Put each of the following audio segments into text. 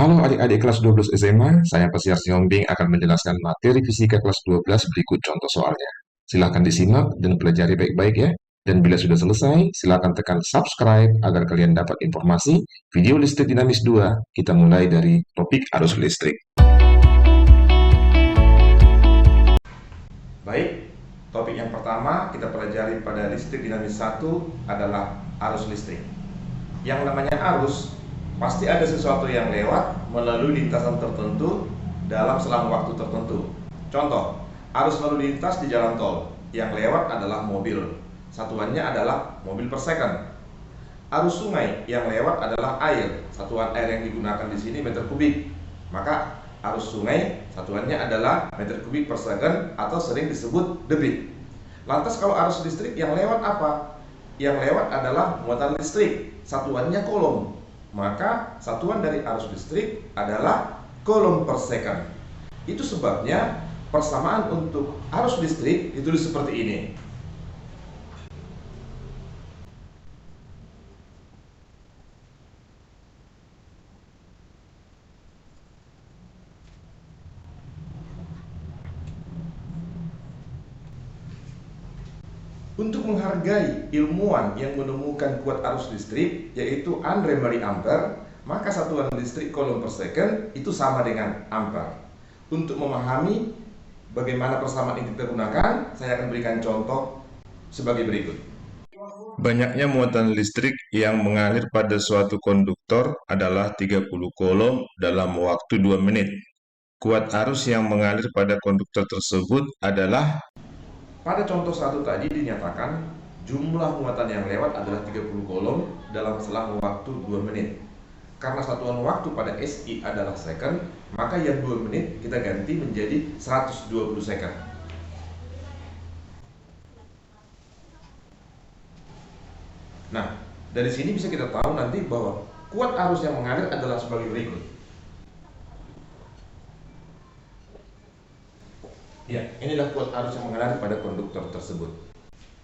Halo adik-adik kelas 12 SMA, saya Pasiar Siombing akan menjelaskan materi fisika kelas 12 berikut contoh soalnya. Silahkan disimak dan pelajari baik-baik ya. Dan bila sudah selesai, silahkan tekan subscribe agar kalian dapat informasi video listrik dinamis 2. Kita mulai dari topik arus listrik. Baik, topik yang pertama kita pelajari pada listrik dinamis 1 adalah arus listrik. Yang namanya arus, pasti ada sesuatu yang lewat melalui lintasan tertentu dalam selang waktu tertentu. Contoh, arus lalu lintas di jalan tol, yang lewat adalah mobil. Satuannya adalah mobil per second. Arus sungai yang lewat adalah air. Satuan air yang digunakan di sini meter kubik. Maka arus sungai satuannya adalah meter kubik per second atau sering disebut debit. Lantas kalau arus listrik yang lewat apa? Yang lewat adalah muatan listrik. Satuannya kolom. Maka satuan dari arus listrik adalah kolom per second. Itu sebabnya persamaan untuk arus listrik ditulis seperti ini. Untuk menghargai ilmuwan yang menemukan kuat arus listrik, yaitu Andre Marie Ampere, maka satuan listrik kolom per second itu sama dengan ampere. Untuk memahami bagaimana persamaan ini digunakan, saya akan berikan contoh sebagai berikut. Banyaknya muatan listrik yang mengalir pada suatu konduktor adalah 30 kolom dalam waktu 2 menit. Kuat arus yang mengalir pada konduktor tersebut adalah. Pada contoh satu tadi dinyatakan jumlah muatan yang lewat adalah 30 kolom dalam selang waktu 2 menit. Karena satuan waktu pada SI adalah second, maka yang 2 menit kita ganti menjadi 120 second. Nah, dari sini bisa kita tahu nanti bahwa kuat arus yang mengalir adalah sebagai berikut. Ya, inilah kuat arus yang mengalir pada konduktor tersebut.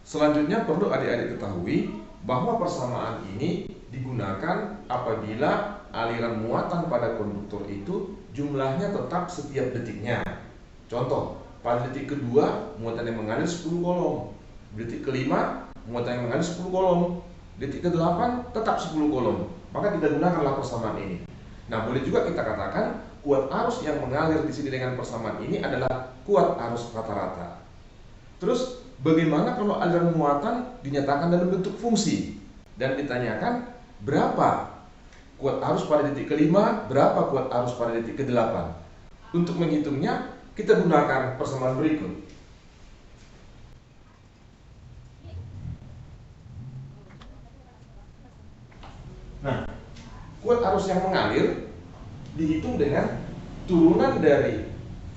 Selanjutnya perlu adik-adik ketahui bahwa persamaan ini digunakan apabila aliran muatan pada konduktor itu jumlahnya tetap setiap detiknya. Contoh, pada detik kedua muatan yang mengalir 10 kolom, detik kelima muatan yang mengalir 10 kolom, detik ke-8 tetap 10 kolom. Maka kita gunakanlah persamaan ini. Nah, boleh juga kita katakan kuat arus yang mengalir di sini dengan persamaan ini adalah kuat arus rata-rata. Terus bagaimana kalau aliran muatan dinyatakan dalam bentuk fungsi dan ditanyakan berapa kuat arus pada detik kelima, berapa kuat arus pada detik ke-8? Untuk menghitungnya kita gunakan persamaan berikut. Nah, kuat arus yang mengalir dihitung dengan turunan dari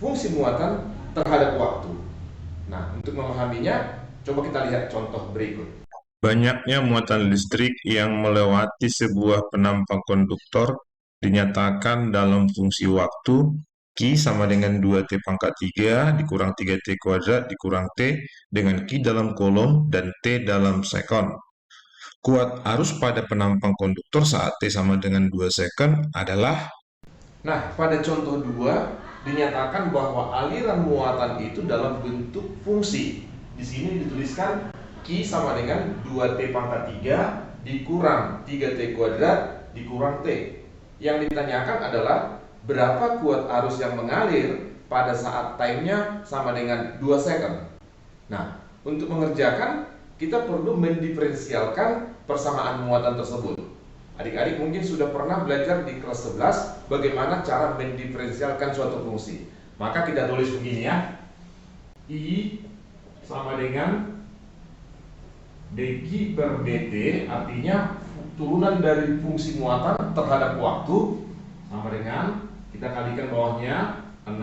fungsi muatan terhadap waktu. Nah, untuk memahaminya, coba kita lihat contoh berikut. Banyaknya muatan listrik yang melewati sebuah penampang konduktor dinyatakan dalam fungsi waktu Q sama dengan 2T pangkat 3 dikurang 3T kuadrat dikurang T dengan Q dalam kolom dan T dalam sekon. Kuat arus pada penampang konduktor saat T sama dengan 2 second adalah. Nah, pada contoh 2 dinyatakan bahwa aliran muatan itu dalam bentuk fungsi. Di sini dituliskan Q sama dengan 2T pangkat 3 dikurang 3T kuadrat dikurang T. Yang ditanyakan adalah berapa kuat arus yang mengalir pada saat time-nya sama dengan 2 second. Nah, untuk mengerjakan kita perlu mendiferensialkan persamaan muatan tersebut. Adik-adik mungkin sudah pernah belajar di kelas 11 bagaimana cara mendiferensialkan suatu fungsi. Maka kita tulis begini ya. I sama dengan dq per dt, artinya turunan dari fungsi muatan terhadap waktu sama dengan kita kalikan bawahnya 6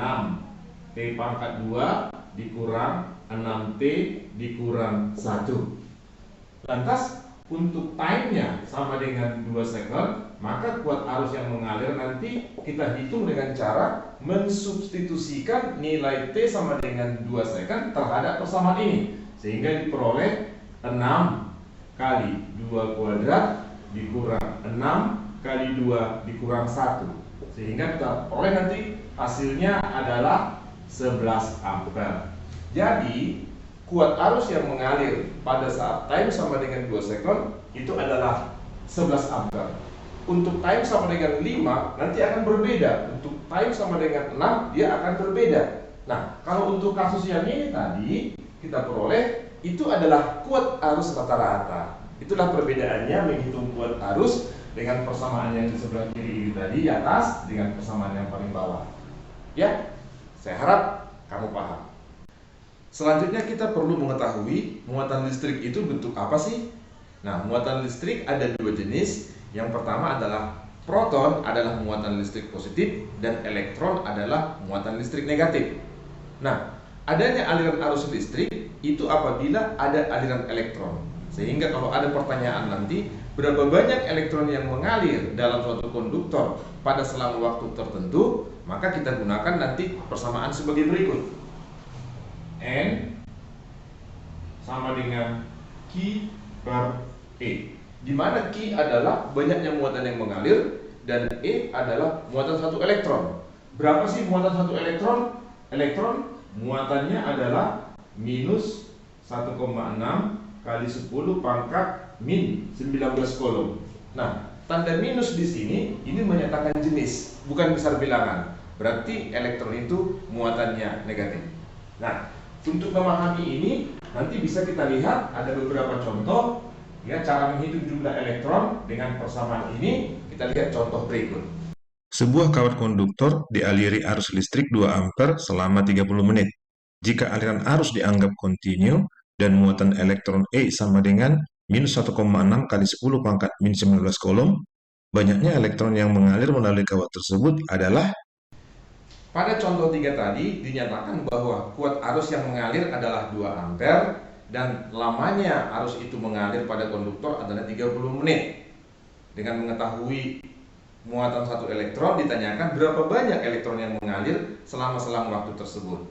T pangkat 2 dikurang 6T dikurang 1. Lantas untuk time-nya sama dengan 2 second, maka kuat arus yang mengalir nanti kita hitung dengan cara mensubstitusikan nilai T sama dengan 2 second terhadap persamaan ini, sehingga diperoleh 6 kali 2 kuadrat dikurang 6 kali 2 dikurang 1. Sehingga kita peroleh nanti hasilnya adalah 11 ampere. Jadi kuat arus yang mengalir pada saat time sama dengan 2 second itu adalah 11 ampere. Untuk time sama dengan 5 nanti akan berbeda. Untuk time sama dengan 6 dia akan berbeda. Nah, kalau untuk kasus yang ini tadi kita peroleh itu adalah kuat arus rata-rata. Itulah perbedaannya menghitung kuat arus dengan persamaan yang di sebelah kiri tadi di atas dengan persamaan yang paling bawah. Ya, saya harap kamu paham. Selanjutnya kita perlu mengetahui muatan listrik itu bentuk apa sih? Nah, muatan listrik ada dua jenis. Yang pertama adalah proton adalah muatan listrik positif dan elektron adalah muatan listrik negatif. Nah, adanya aliran arus listrik itu apabila ada aliran elektron. Sehingga kalau ada pertanyaan nanti, berapa banyak elektron yang mengalir dalam suatu konduktor pada selang waktu tertentu, maka kita gunakan nanti persamaan sebagai berikut. N sama dengan Q per E, di mana Q adalah banyaknya muatan yang mengalir dan E adalah muatan satu elektron. Berapa sih muatan satu elektron? Elektron muatannya adalah minus 1,6 kali 10 pangkat min 19 kolom. Nah, tanda minus di sini ini menyatakan jenis, bukan besar bilangan. Berarti elektron itu muatannya negatif. Nah, untuk memahami ini nanti bisa kita lihat ada beberapa contoh ya cara menghitung jumlah elektron dengan persamaan ini. Kita lihat contoh berikut. Sebuah kawat konduktor dialiri arus listrik 2 ampere selama 30 menit. Jika aliran arus dianggap kontinu dan muatan elektron E sama dengan minus 1,6 kali 10 pangkat min 19 kolom, banyaknya elektron yang mengalir melalui kawat tersebut adalah. Pada contoh 3 tadi dinyatakan bahwa kuat arus yang mengalir adalah 2 ampere dan lamanya arus itu mengalir pada konduktor adalah 30 menit. Dengan mengetahui muatan satu elektron ditanyakan berapa banyak elektron yang mengalir selama selang waktu tersebut.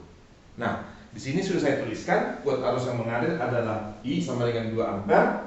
Nah, di sini sudah saya tuliskan kuat arus yang mengalir adalah I sama dengan 2 ampere.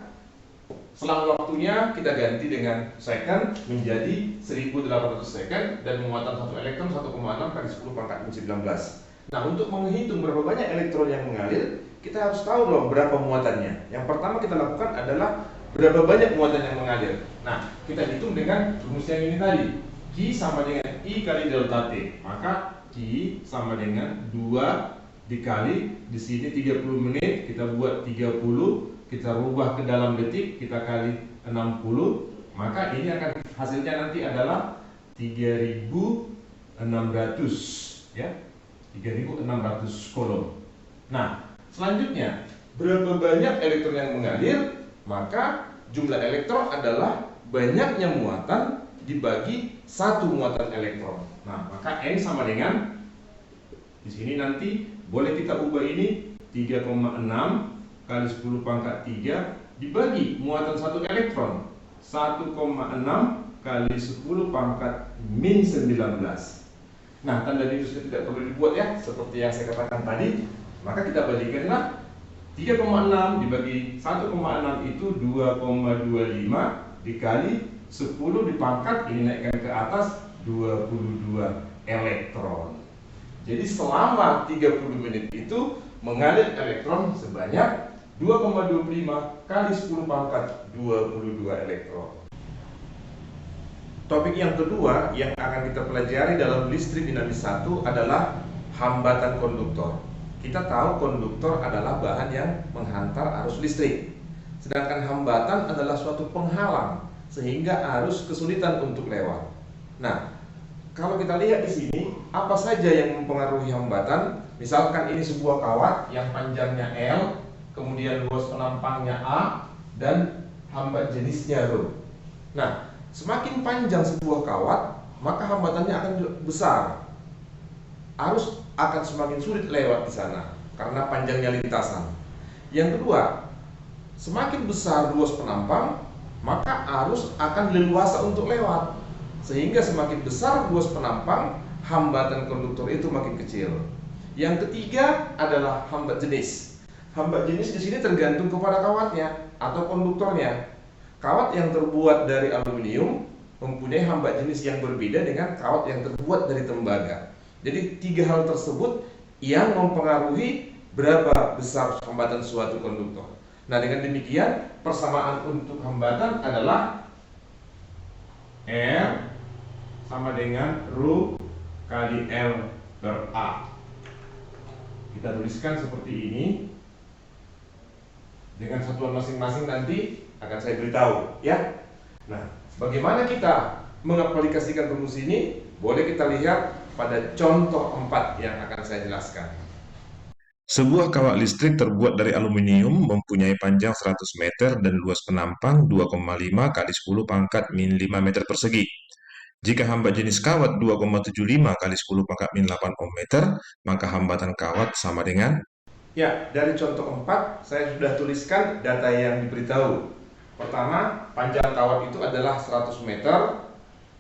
Selang waktunya kita ganti dengan second menjadi 1800 second dan muatan satu elektron 1,6 kali 10 pangkat min 19. Nah, untuk menghitung berapa banyak elektron yang mengalir, kita harus tahu dong berapa muatannya. Yang pertama kita lakukan adalah berapa banyak muatan yang mengalir. Nah, kita hitung dengan rumus yang ini tadi. Q sama dengan I kali delta T. Maka Q sama dengan 2 dikali di sini 30 menit, kita buat 30, kita rubah ke dalam detik, kita kali 60, maka ini akan hasilnya nanti adalah 3600 ya. 3600 kolom. Nah, selanjutnya berapa banyak elektron yang mengalir? Maka jumlah elektron adalah banyaknya muatan dibagi satu muatan elektron. Nah, maka N sama dengan di sini nanti boleh kita ubah ini 3,6 kali 10 pangkat 3 dibagi muatan satu elektron 1,6 kali 10 pangkat min 19. Nah, tanda minus tidak perlu dibuat ya, seperti yang saya katakan tadi. Maka kita balikanlah 3,6 dibagi 1,6 itu 2,25 dikali 10 dipangkat ini naikkan ke atas 22 elektron. Jadi selama 30 menit itu mengalir elektron sebanyak 2,25 kali 10 pangkat 22 elektron. Topik yang kedua yang akan kita pelajari dalam listrik dinamis 1 adalah hambatan konduktor. Kita tahu konduktor adalah bahan yang menghantar arus listrik. Sedangkan hambatan adalah suatu penghalang sehingga arus kesulitan untuk lewat. Nah, kalau kita lihat di sini, apa saja yang mempengaruhi hambatan? Misalkan ini sebuah kawat yang panjangnya L, kemudian luas penampangnya A, dan hambat jenisnya Rho. Nah, semakin panjang sebuah kawat, maka hambatannya akan besar. Arus akan semakin sulit lewat di sana karena panjangnya lintasan. Yang kedua, semakin besar luas penampang, maka arus akan leluasa untuk lewat. Sehingga semakin besar luas penampang, hambatan konduktor itu makin kecil. Yang ketiga adalah hambat jenis. Hambat jenis di sini tergantung kepada kawatnya atau konduktornya. Kawat yang terbuat dari aluminium mempunyai hamba jenis yang berbeda dengan kawat yang terbuat dari tembaga. Jadi 3 hal tersebut yang mempengaruhi berapa besar hambatan suatu konduktor. Nah, dengan demikian persamaan untuk hambatan adalah R sama dengan Rho kali L per A. Kita tuliskan seperti ini. Dengan satuan masing-masing nanti akan saya beritahu, ya. Nah, bagaimana kita mengaplikasikan rumus ini? Boleh kita lihat pada contoh 4 yang akan saya jelaskan. Sebuah kawat listrik terbuat dari aluminium mempunyai panjang 100 meter dan luas penampang 2,5 kali 10 pangkat min 5 meter persegi. Jika hamba jenis kawat 2,75 kali 10 pangkat min 8 ohm meter, maka hambatan kawat sama dengan. Ya, dari contoh 4 saya sudah tuliskan data yang diberitahu. Pertama, panjang kawat itu adalah 100 meter,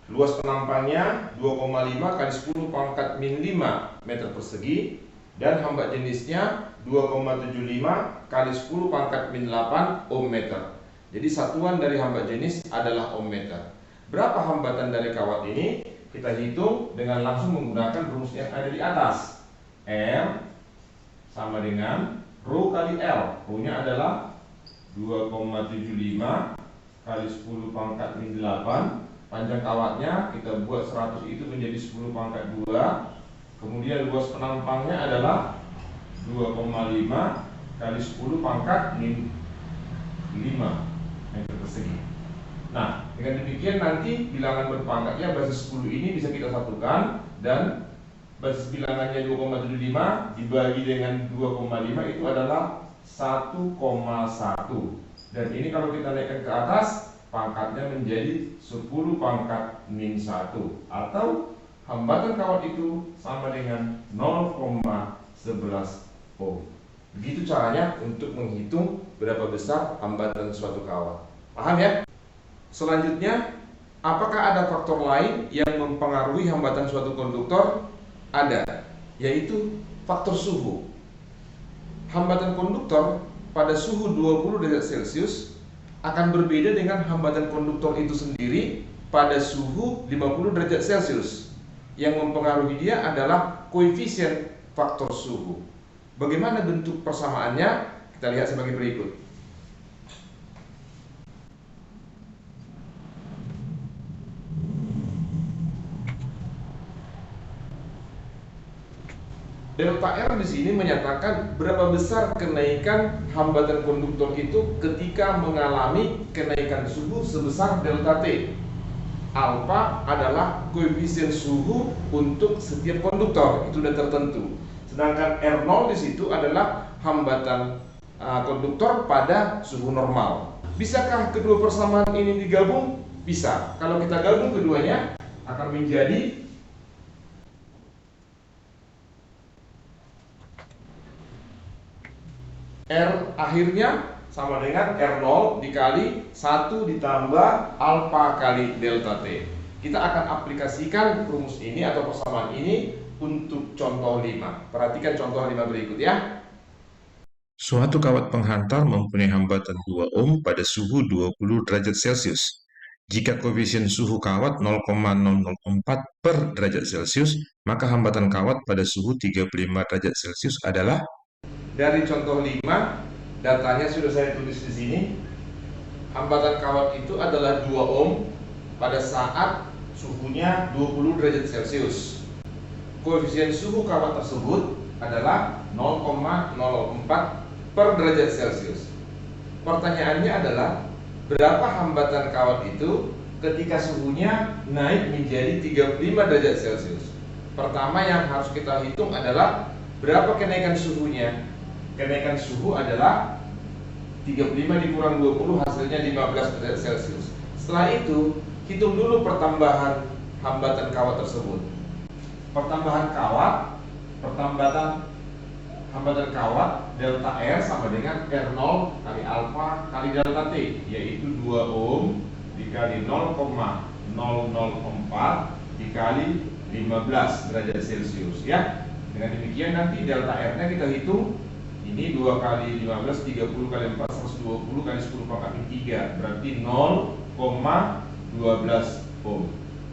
luas penampangnya 2,5 kali 10 pangkat min 5 meter persegi, dan hamba jenisnya 2,75 kali 10 pangkat min 8 ohm meter. Jadi satuan dari hamba jenis adalah ohm meter. Berapa hambatan dari kawat ini? Kita hitung dengan langsung menggunakan rumus yang ada di atas. R sama dengan Rho kali L. Rho-nya adalah 2,75 kali 10 pangkat min 8. Panjang kawatnya kita buat 100 itu menjadi 10 pangkat 2. Kemudian luas penampangnya adalah 2,5 kali 10 pangkat min 5 meter persegi. Nah, dengan demikian nanti bilangan berpangkatnya basis 10 ini bisa kita satukan, dan basis bilangannya 2,75 dibagi dengan 2,5 itu adalah 1,1. Dan ini kalau kita naikkan ke atas, pangkatnya menjadi 10 pangkat min 1, atau hambatan kawat itu sama dengan 0,11 ohm. Begitu caranya untuk menghitung berapa besar hambatan suatu kawat. Paham ya? Selanjutnya, apakah ada faktor lain yang mempengaruhi hambatan suatu konduktor? Ada, yaitu faktor suhu. Hambatan konduktor pada suhu 20 derajat Celcius akan berbeda dengan hambatan konduktor itu sendiri pada suhu 50 derajat Celcius. Yang mempengaruhi dia adalah koefisien faktor suhu. Bagaimana bentuk persamaannya? Kita lihat sebagai berikut. Delta R di sini menyatakan berapa besar kenaikan hambatan konduktor itu ketika mengalami kenaikan suhu sebesar delta T. Alpha adalah koefisien suhu untuk setiap konduktor, itu sudah tertentu. Sedangkan R0 di situ adalah hambatan konduktor pada suhu normal. Bisakah kedua persamaan ini digabung? Bisa. Kalau kita gabung keduanya akan menjadi R akhirnya sama dengan R0 dikali 1 ditambah alfa kali delta T. Kita akan aplikasikan rumus ini atau persamaan ini untuk contoh 5. Perhatikan contoh 5 berikut ya. Suatu kawat penghantar mempunyai hambatan 2 ohm pada suhu 20 derajat Celcius. Jika koefisien suhu kawat 0,004 per derajat Celcius, maka hambatan kawat pada suhu 35 derajat Celcius adalah. Dari contoh 5, datanya sudah saya tulis di sini. Hambatan kawat itu adalah 2 ohm pada saat suhunya 20 derajat Celcius. Koefisien suhu kawat tersebut adalah 0,04 per derajat Celcius. Pertanyaannya adalah, berapa hambatan kawat itu ketika suhunya naik menjadi 35 derajat Celcius? Pertama yang harus kita hitung adalah berapa kenaikan suhunya. Kenaikan suhu adalah 35 dikurang 20 hasilnya 15 derajat Celcius. Setelah itu, hitung dulu pertambahan hambatan kawat tersebut. Pertambahan hambatan kawat delta R sama dengan R0 kali alfa kali delta T, yaitu 2 ohm dikali 0,004 dikali 15 derajat Celcius ya. Dengan demikian nanti delta R-nya kita hitung. Ini 2 kali 15, 30 kali 4, 120 kali 10 pangkat min 3, berarti 0,12 ohm.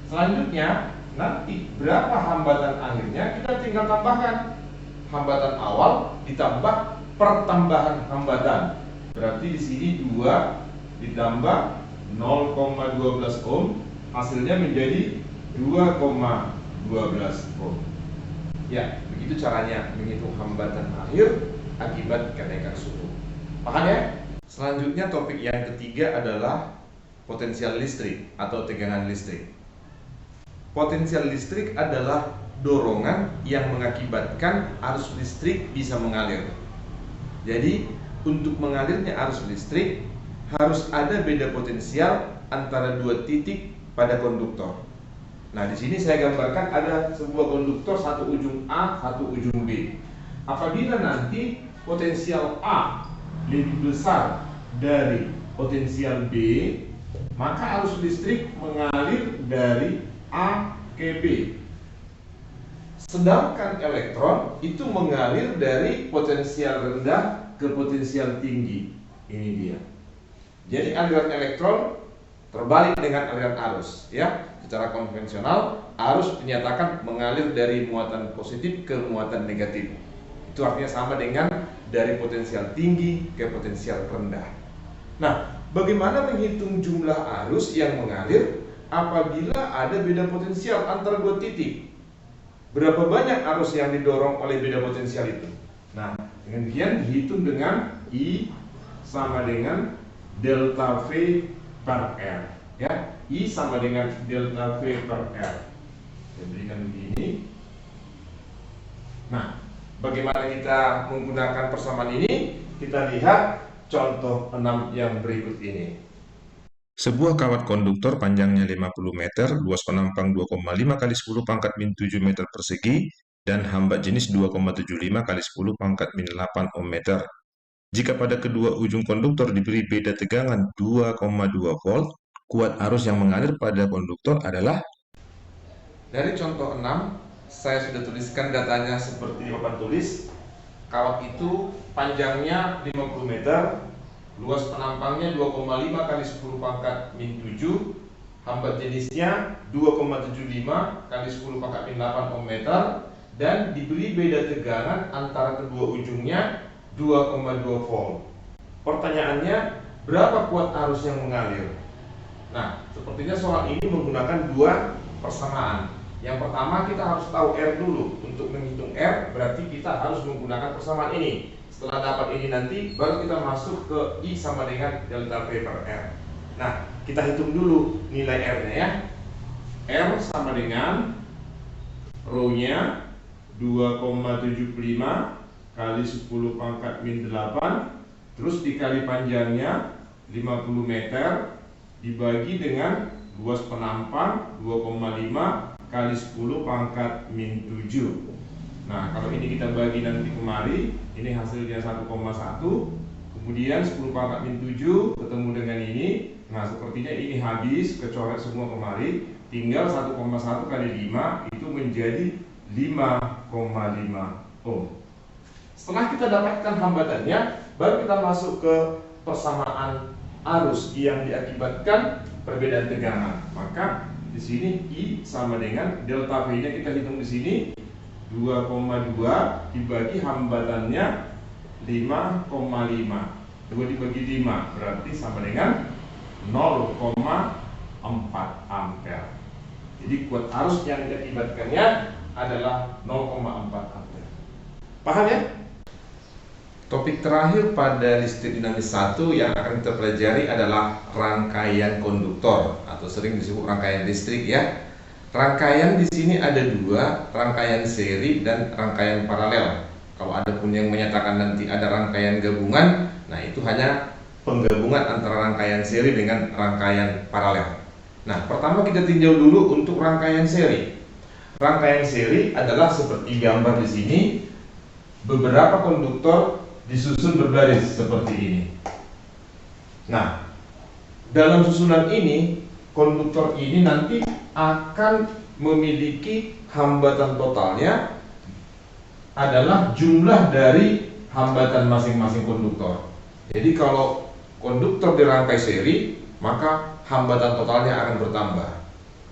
Selanjutnya, nanti berapa hambatan akhirnya kita tinggal tambahkan. Hambatan awal ditambah pertambahan hambatan. Berarti di sini 2 ditambah 0,12 ohm, hasilnya menjadi 2,12 ohm. Ya, begitu caranya menghitung hambatan akhir akibat kenaikan suhu. Paham ya? Selanjutnya topik yang ketiga adalah potensial listrik atau tegangan listrik. Potensial listrik adalah dorongan yang mengakibatkan arus listrik bisa mengalir. Jadi, untuk mengalirnya arus listrik harus ada beda potensial antara dua titik pada konduktor. Nah, di sini saya gambarkan ada sebuah konduktor, satu ujung A, satu ujung B. Apabila nanti potensial A lebih besar dari potensial B, maka arus listrik mengalir dari A ke B. Sedangkan elektron itu mengalir dari potensial rendah ke potensial tinggi. Ini dia. Jadi aliran elektron terbalik dengan aliran arus, ya. Secara konvensional, arus dinyatakan mengalir dari muatan positif ke muatan negatif. Itu artinya sama dengan dari potensial tinggi ke potensial rendah. Nah, bagaimana menghitung jumlah arus yang mengalir apabila ada beda potensial antara dua titik? Berapa banyak arus yang didorong oleh beda potensial itu? Nah, dengan demikian dihitung dengan I sama dengan delta V per R, ya. I sama dengan delta V per R. Saya berikan begini. Nah, bagaimana kita menggunakan persamaan ini? Kita lihat contoh 6 yang berikut ini. Sebuah kawat konduktor panjangnya 50 meter, luas penampang 2,5 kali 10 pangkat min 7 meter persegi, dan hambat jenis 2,75 kali 10 pangkat min 8 ohm meter. Jika pada kedua ujung konduktor diberi beda tegangan 2,2 volt, kuat arus yang mengalir pada konduktor adalah. Dari contoh 6, saya sudah tuliskan datanya seperti di papan tulis. Kawat itu panjangnya 50 meter, luas penampangnya 2,5 kali 10 pangkat min 7, hambat jenisnya 2,75 kali 10 pangkat min 8 ohm meter, dan diberi beda tegangan antara kedua ujungnya 2,2 volt. Pertanyaannya, berapa kuat arus yang mengalir? Nah, sepertinya soal ini menggunakan dua persamaan. Yang pertama, kita harus tahu R dulu. Untuk menghitung R, berarti kita harus menggunakan persamaan ini. Setelah dapat ini nanti, baru kita masuk ke I sama dengan delta V per R. Nah, kita hitung dulu nilai R-nya ya. R sama dengan rho-nya 2,75 kali 10 pangkat min 8, terus dikali panjangnya 50 meter, dibagi dengan luas penampang 2,5 kali 10 pangkat min 7. Nah, kalau ini kita bagi nanti kemari, ini hasilnya 1,1, kemudian 10 pangkat min 7 ketemu dengan ini. Nah, sepertinya ini habis, kecoret semua kemari, tinggal 1,1 kali 5, itu menjadi 5,5 ohm. Setelah kita dapatkan hambatannya, baru kita masuk ke persamaan arus yang diakibatkan perbedaan tegangan. Maka di sini I sama dengan delta V-nya kita hitung di sini 2,2 dibagi hambatannya 5,5. 2 dibagi 5 berarti sama dengan 0,4 ampere. Jadi kuat arus yang diakibatkannya adalah 0,4 ampere. Paham ya? Topik terakhir pada listrik dinamis 1 yang akan kita pelajari adalah rangkaian konduktor atau sering disebut rangkaian listrik ya. Rangkaian di sini ada dua, rangkaian seri dan rangkaian paralel. Kalau ada pun yang menyatakan nanti ada rangkaian gabungan, nah itu hanya penggabungan antara rangkaian seri dengan rangkaian paralel. Nah, pertama kita tinjau dulu untuk rangkaian seri. Rangkaian seri adalah seperti gambar di sini, beberapa konduktor disusun berbaris seperti ini. Nah, dalam susunan ini, konduktor ini nanti akan memiliki hambatan totalnya adalah jumlah dari hambatan masing-masing konduktor. Jadi kalau konduktor dirangkai seri, maka hambatan totalnya akan bertambah.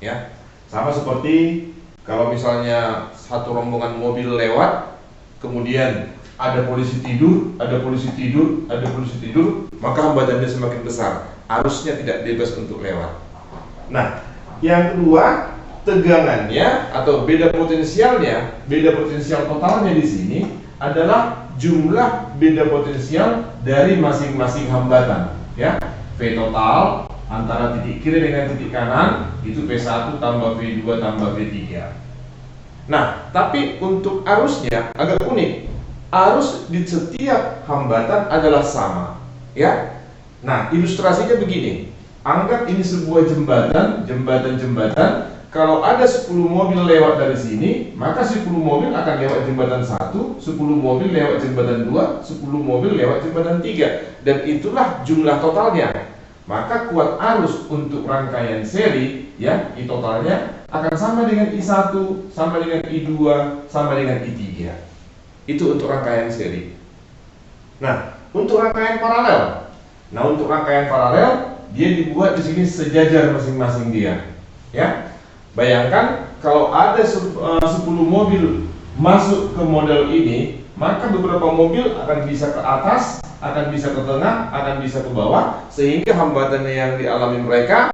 Ya, sama seperti kalau misalnya satu rombongan mobil lewat, kemudian ada polisi tidur, ada polisi tidur, ada polisi tidur, maka hambatannya semakin besar. Arusnya tidak bebas untuk lewat. Nah, yang kedua, tegangannya atau beda potensial totalnya di sini adalah jumlah beda potensial dari masing-masing hambatan. Ya, V total antara titik kiri dengan titik kanan itu V1 tambah V2 tambah V3. Nah, tapi untuk arusnya agak unik. Arus di setiap hambatan adalah sama, ya. Nah, ilustrasinya begini. Anggap ini sebuah jembatan. Kalau ada 10 mobil lewat dari sini, maka 10 mobil akan lewat jembatan 1, 10 mobil lewat jembatan 2, 10 mobil lewat jembatan 3, dan itulah jumlah totalnya. Maka kuat arus untuk rangkaian seri, ya, I totalnya akan sama dengan I1, sama dengan I2, sama dengan I3. Itu untuk rangkaian seri. Nah, untuk rangkaian paralel. Dia dibuat di sini sejajar masing-masing dia. Ya. Bayangkan kalau ada 10 mobil masuk ke model ini, maka beberapa mobil akan bisa ke atas, akan bisa ke tengah, akan bisa ke bawah, sehingga hambatan yang dialami mereka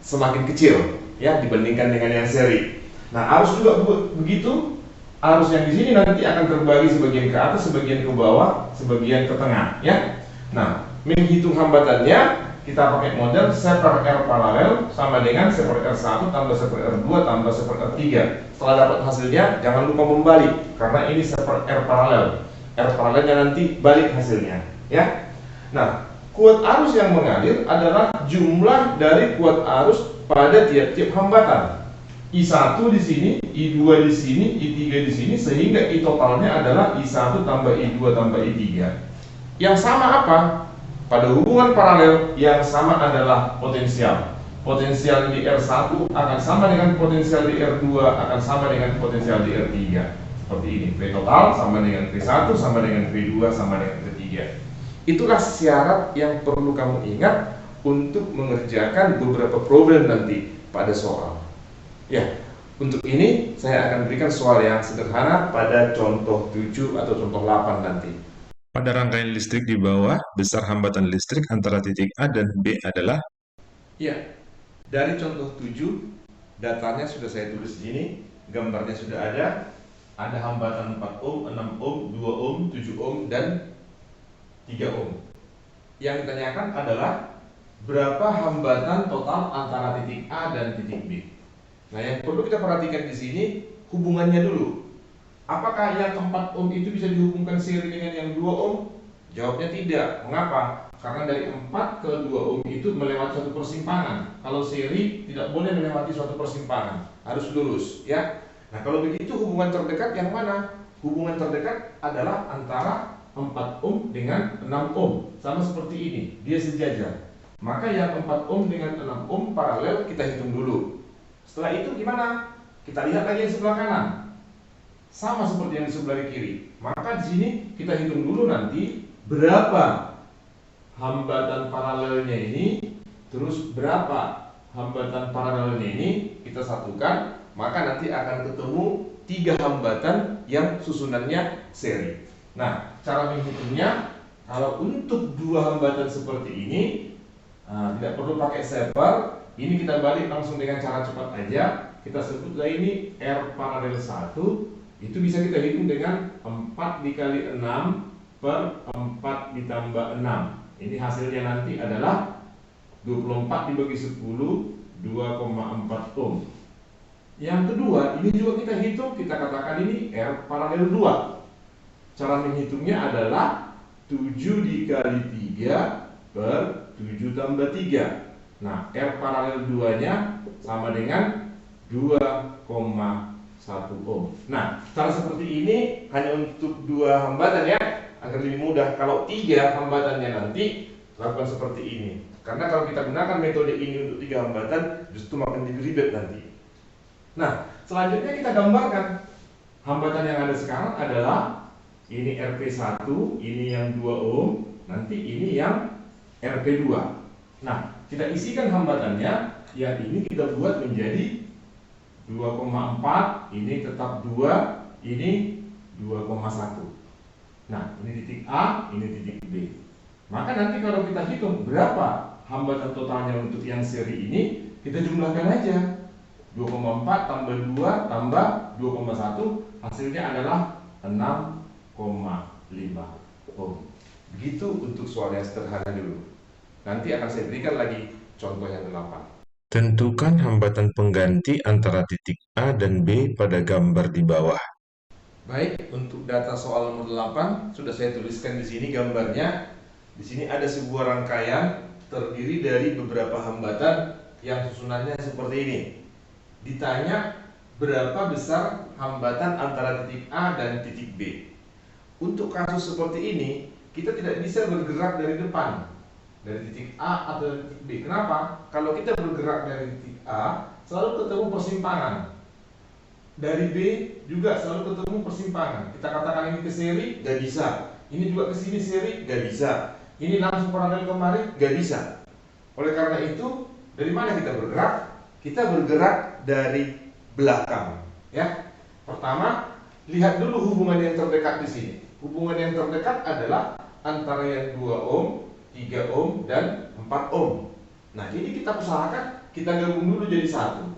semakin kecil, ya, dibandingkan dengan yang seri. Nah, arus juga begitu. Arus yang di sini nanti akan terbagi sebagian ke atas, sebagian ke bawah, sebagian ke tengah, ya. Nah, menghitung hambatannya kita pakai model seper R paralel sama dengan seper R1 tambah seper R2 tambah seper R3. Setelah dapat hasilnya, jangan lupa membalik karena ini seper R paralel. R paralelnya nanti balik hasilnya, ya. Nah, kuat arus yang mengalir adalah jumlah dari kuat arus pada tiap-tiap hambatan. I1 di sini, I2 di sini, I3 di sini, sehingga I totalnya adalah I1 tambah I2 tambah I3. Yang sama apa? Pada hubungan paralel yang sama adalah potensial. Potensial di R1 akan sama dengan potensial di R2 akan sama dengan potensial di R3. Seperti ini, V total sama dengan V1 sama dengan V2 sama dengan V3. Itulah syarat yang perlu kamu ingat untuk mengerjakan beberapa problem nanti pada soal. Ya, untuk ini saya akan berikan soal yang sederhana pada contoh 7 atau contoh 8 nanti. Pada rangkaian listrik di bawah, besar hambatan listrik antara titik A dan B adalah? Ya, dari contoh 7, datanya sudah saya tulis di sini, gambarnya sudah ada hambatan 4 ohm, 6 ohm, 2 ohm, 7 ohm, dan 3 ohm. Yang ditanyakan adalah berapa hambatan total antara titik A dan titik B. Nah, yang perlu kita perhatikan di sini hubungannya dulu. Apakah yang 4 ohm itu bisa dihubungkan seri dengan yang 2 ohm? Jawabnya tidak. Mengapa? Karena dari 4 ke 2 ohm itu melewati suatu persimpangan. Kalau seri tidak boleh melewati suatu persimpangan, harus lurus, ya. Nah, kalau begitu hubungan terdekat yang mana? Hubungan terdekat adalah antara 4 ohm dengan 6 ohm. Sama seperti ini, dia sejajar. Maka yang 4 ohm dengan 6 ohm paralel kita hitung dulu. Setelah itu gimana? Kita lihat lagi yang sebelah kanan. Sama seperti yang di sebelah kiri. Maka di sini kita hitung dulu nanti berapa hambatan paralelnya ini, terus berapa hambatan paralelnya ini kita satukan, maka nanti akan ketemu 3 hambatan yang susunannya seri. Nah, cara menghitungnya, kalau untuk 2 hambatan seperti ini, tidak perlu pakai stepper. Ini kita balik langsung dengan cara cepat aja. Kita sebutlah ini R paralel 1. Itu bisa kita hitung dengan 4 dikali 6 per 4 ditambah 6. Ini hasilnya nanti adalah 24 dibagi 10, 2,4 ohm. Yang kedua, ini juga kita hitung, kita katakan ini R paralel 2. Cara menghitungnya adalah 7 dikali 3 per 7 tambah 3. Nah, R paralel 2-nya sama dengan 2,1 ohm. Nah, cara seperti ini hanya untuk 2 hambatan, ya, agar lebih mudah. Kalau 3 hambatannya nanti lakukan seperti ini. Karena kalau kita gunakan metode ini untuk 3 hambatan, justru makin lebih ribet nanti. Nah, selanjutnya kita gambarkan. Hambatan yang ada sekarang adalah ini RP1, ini yang 2 ohm, nanti ini yang RP2. Nah, kita isikan hambatannya. yang ini kita buat menjadi 2,4, ini tetap 2, ini 2,1. Nah, ini titik A, ini titik B. Maka nanti kalau kita hitung berapa hambatan totalnya untuk yang seri ini, kita jumlahkan aja. 2,4 tambah 2 tambah 2,1, hasilnya adalah 6,5 ohm. Begitu untuk soal yang sederhana dulu. Nanti akan saya berikan lagi contoh yang 8. Tentukan hambatan pengganti antara titik A dan B pada gambar di bawah. Baik, untuk data soal nomor 8 sudah saya tuliskan di sini gambarnya. Di sini ada sebuah rangkaian terdiri dari beberapa hambatan yang susunannya seperti ini. Ditanya berapa besar hambatan antara titik A dan titik B. Untuk kasus seperti ini, kita tidak bisa bergerak dari depan, dari titik A atau dari titik B. Kenapa? Kalau kita bergerak dari titik A, selalu ketemu persimpangan. Dari B juga selalu ketemu persimpangan. Kita katakan ini ke seri, gak bisa. Ini juga ke sini seri, gak bisa. Ini langsung paralel kemari, gak bisa. Oleh karena itu, dari mana kita bergerak? Kita bergerak dari belakang. Ya, pertama, lihat dulu hubungan yang terdekat di sini. Hubungan yang terdekat adalah antara yang 2 ohm, 3 ohm, dan 4 ohm. Nah, ini kita usahakan kita gabung dulu jadi satu.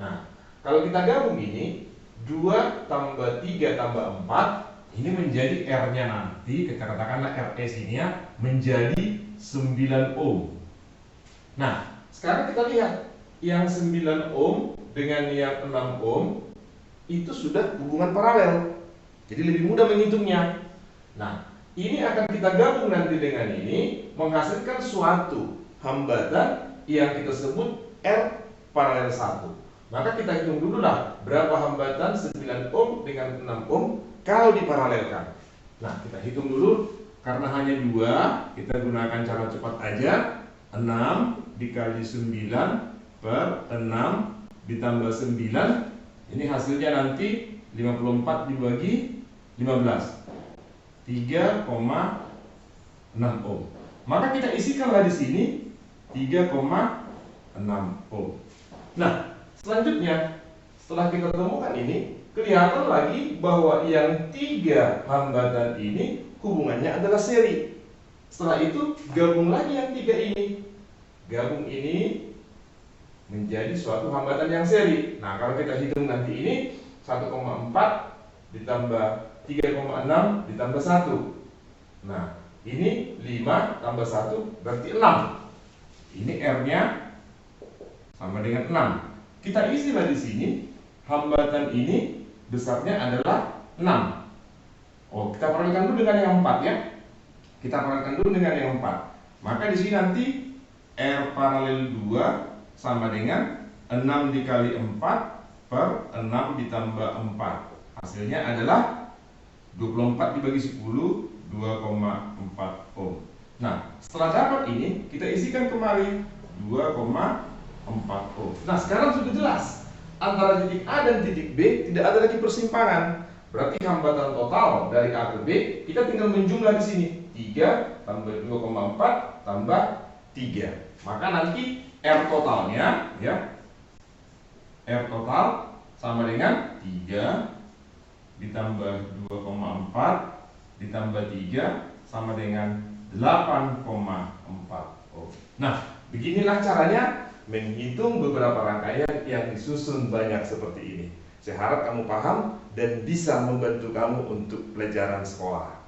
Nah, kalau kita gabung ini 2 tambah 3 tambah 4, ini menjadi R-nya nanti, kita katakanlah RS ini ya, menjadi 9 ohm. Nah, sekarang kita lihat yang 9 ohm dengan yang 6 ohm itu sudah hubungan paralel. Jadi lebih mudah menghitungnya. Nah, ini akan kita gabung nanti dengan ini menghasilkan suatu hambatan yang kita sebut R paralel 1. Maka kita hitung dulu lah berapa hambatan 9 ohm dengan 6 ohm kalau diparalelkan. Nah, kita hitung dulu. Karena hanya 2, kita gunakan cara cepat aja. 6 dikali 9 per 6 ditambah 9. Ini hasilnya nanti 54 dibagi 15, 3,6 ohm. Maka kita isikanlah di sini 3,6 ohm. Nah, selanjutnya setelah kita temukan ini, kelihatan lagi bahwa yang 3 hambatan ini hubungannya adalah seri. Setelah itu gabung lagi yang 3 ini. Gabung ini menjadi suatu hambatan yang seri. Nah, kalau kita hitung nanti ini 1,4 ditambah 3,6 ditambah 1. Nah, ini 5 tambah 1 berarti 6. Ini R-nya sama dengan 6. Kita isilah di sini hambatan ini besarnya adalah 6. Oh, kita paralelkan dulu dengan yang 4 ya. Kita paralelkan dulu dengan yang 4. Maka di sini nanti R paralel 2 sama dengan 6 dikali 4 per 6 ditambah 4. Hasilnya adalah 24 dibagi 10, 2,4 ohm. Nah, setelah dapat ini, kita isikan kemari 2,4 ohm. Nah, sekarang sudah jelas antara titik A dan titik B tidak ada lagi persimpangan. Berarti hambatan total dari A ke B kita tinggal menjumlah di sini 3 tambah 2,4 tambah 3. Maka nanti R totalnya ya, R total sama dengan 3 ditambah 2,4 ditambah 3 sama dengan 8,4 ohm. Nah, beginilah caranya menghitung beberapa rangkaian yang disusun banyak seperti ini. Saya harap kamu paham dan bisa membantu kamu untuk pelajaran sekolah.